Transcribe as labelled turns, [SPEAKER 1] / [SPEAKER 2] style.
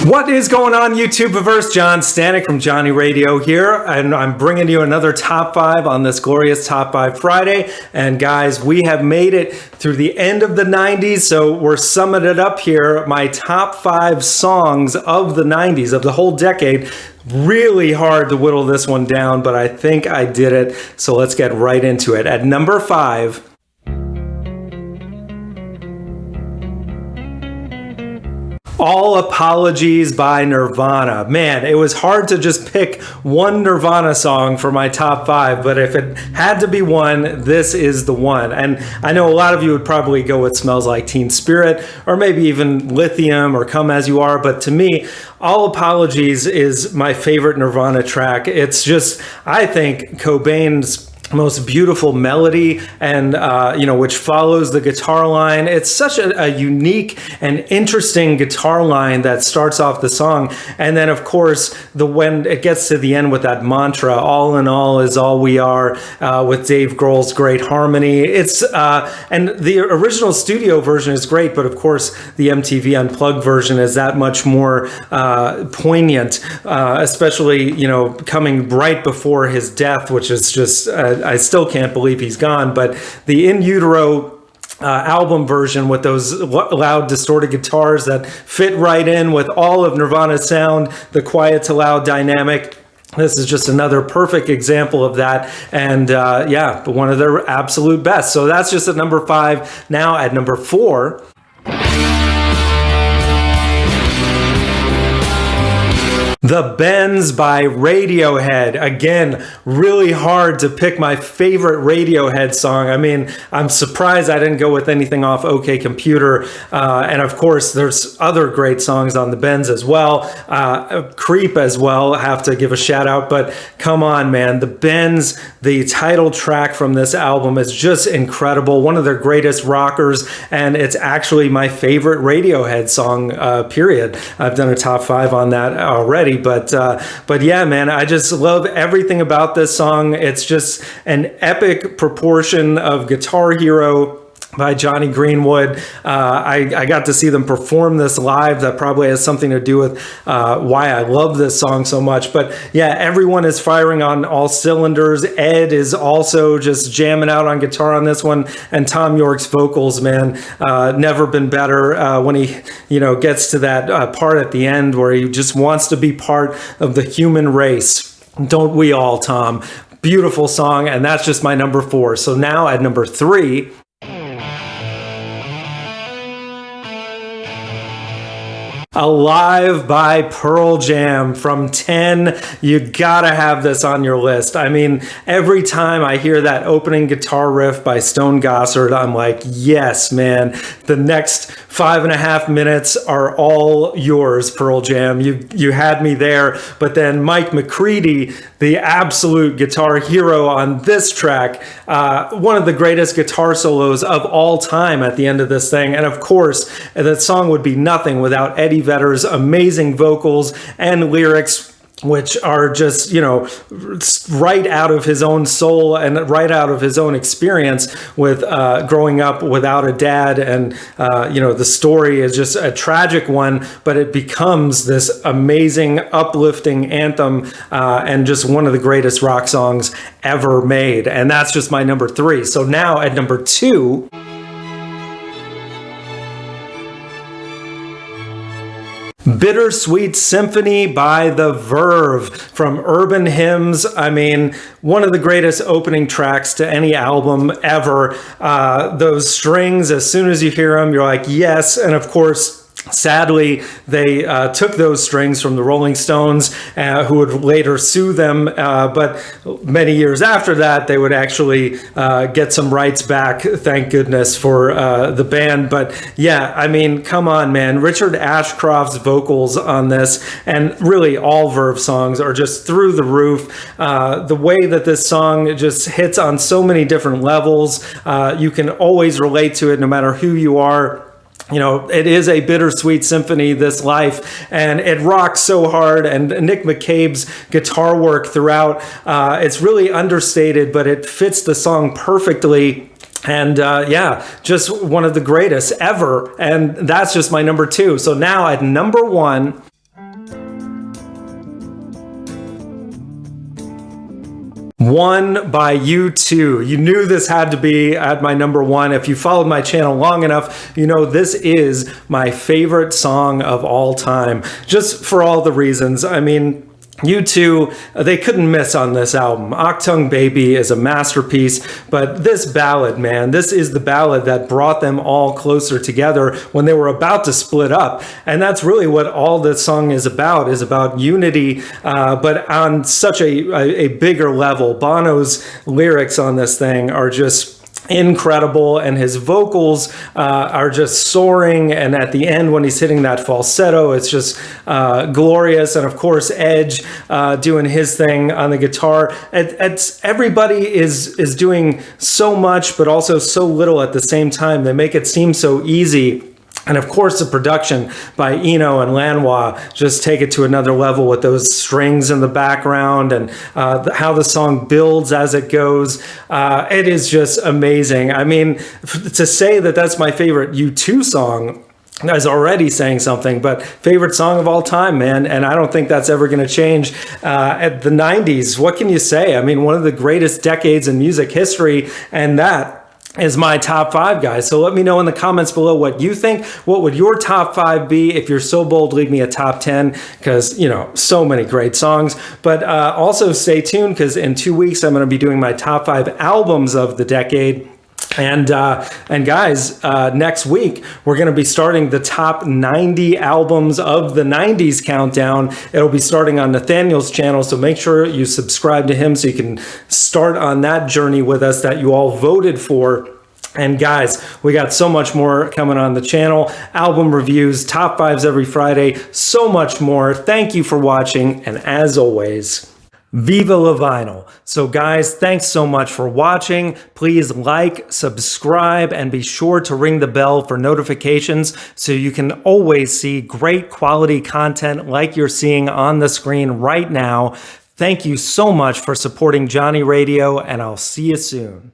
[SPEAKER 1] What is going on, YouTubeverse? John Stanek from Johnny Radio here, and I'm bringing you another Top 5 on this glorious Top 5 Friday. And guys, we have made it through the end of the 90s, so we're summing it up here. My top 5 songs of the 90s, of the whole decade. Really hard to whittle this one down, but I think I did it. So let's get right into it. At number 5... All Apologies by Nirvana. Man, it was hard to just pick one Nirvana song for my top 5, but if it had to be one, this is the one. And I know a lot of you would probably go with Smells Like Teen Spirit, or maybe even Lithium or Come As You Are, but to me, All Apologies is my favorite Nirvana track. It's just, I think, Cobain's most beautiful melody, and which follows the guitar line. It's such a unique and interesting guitar line that starts off the song, and then of course when it gets to the end with that mantra, all in all is all we are, with Dave Grohl's great harmony. It's and the original studio version is great, but of course the MTV Unplugged version is that much more poignant, especially coming right before his death, which is just I still can't believe he's gone. But the In Utero album version with those loud distorted guitars that fit right in with all of Nirvana's sound, the quiet to loud dynamic. This is just another perfect example of that. And one of their absolute best. So that's just at number 5. Now at number 4. The Bends by Radiohead. Again, really hard to pick my favorite Radiohead song. I mean, I'm surprised I didn't go with anything off OK Computer. And of course, there's other great songs on The Bends as well. Creep as well, have to give a shout out. But come on, man. The Bends, the title track from this album is just incredible. One of their greatest rockers. And it's actually my favorite Radiohead song, period. I've done a top 5 on that already. But yeah, man, I just love everything about this song. It's just an epic proportion of Guitar Hero by Johnny Greenwood. I got to see them perform this live. That probably has something to do with why I love this song so much. But yeah, everyone is firing on all cylinders. Ed is also just jamming out on guitar on this one. And Tom York's vocals, man, never been better. When he, gets to that part at the end where he just wants to be part of the human race. Don't we all, Tom? Beautiful song. And that's just my number 4. So now at number 3... Alive by Pearl Jam from 10. You gotta have this on your list. I mean, every time I hear that opening guitar riff by Stone Gossard, I'm like, yes, man, the next 5.5 minutes are all yours, Pearl Jam. You had me there. But then Mike McCready, the absolute guitar hero on this track, one of the greatest guitar solos of all time at the end of this thing. And of course, that song would be nothing without Eddie Vedder's amazing vocals and lyrics, which are just, right out of his own soul and right out of his own experience with growing up without a dad. And, the story is just a tragic one, but it becomes this amazing, uplifting anthem and just one of the greatest rock songs ever made. And that's just my number 3. So now at number 2... Bittersweet Symphony by The Verve from Urban Hymns. I mean, one of the greatest opening tracks to any album ever. Those strings, as soon as you hear them, you're like, yes. And of course, sadly, they took those strings from the Rolling Stones, who would later sue them. But many years after that, they would actually get some rights back. Thank goodness for the band. But yeah, I mean, come on, man. Richard Ashcroft's vocals on this, and really all Verve songs, are just through the roof. The way that this song just hits on so many different levels, you can always relate to it no matter who you are. It is a bittersweet symphony, this life, and it rocks so hard. And Nick McCabe's guitar work throughout, it's really understated, but it fits the song perfectly. And just one of the greatest ever. And that's just my number 2. So now at number 1... One by U2. You knew this had to be at my number one. If you followed my channel long enough, you know this is my favorite song of all time. Just for all the reasons. I mean, U2, they couldn't miss on this album. Achtung Baby is a masterpiece, but this ballad, man, this is the ballad that brought them all closer together when they were about to split up. And that's really what all this song is about unity, but on such a bigger level. Bono's lyrics on this thing are just incredible, and his vocals are just soaring, and at the end when he's hitting that falsetto, it's just glorious. And of course Edge doing his thing on the guitar. Everybody is doing so much but also so little at the same time. They make it seem so easy. And of course, the production by Eno and Lanois just take it to another level with those strings in the background and how the song builds as it goes. It is just amazing. I mean, to say that that's my favorite U2 song is already saying something, but favorite song of all time, man. And I don't think that's ever going to change. At the 90s, what can you say? I mean, one of the greatest decades in music history, and that is my top 5, guys. So let me know in the comments below what you think. What would your top 5 be? If you're so bold, leave me a top 10, because, you know, so many great songs. But also stay tuned, because in 2 weeks, I'm going to be doing my top 5 albums of the decade. And guys, next week, we're going to be starting the top 90 albums of the 90s countdown. It'll be starting on Nathaniel's channel, so make sure you subscribe to him so you can start on that journey with us that you all voted for. And guys, we got so much more coming on the channel. Album reviews, top 5s every Friday, so much more. Thank you for watching, and as always, Viva la Vinyl. So guys, thanks so much for watching. Please like, subscribe, and be sure to ring the bell for notifications so you can always see great quality content like you're seeing on the screen right now. Thank you so much for supporting Johnny Radio, and I'll see you soon.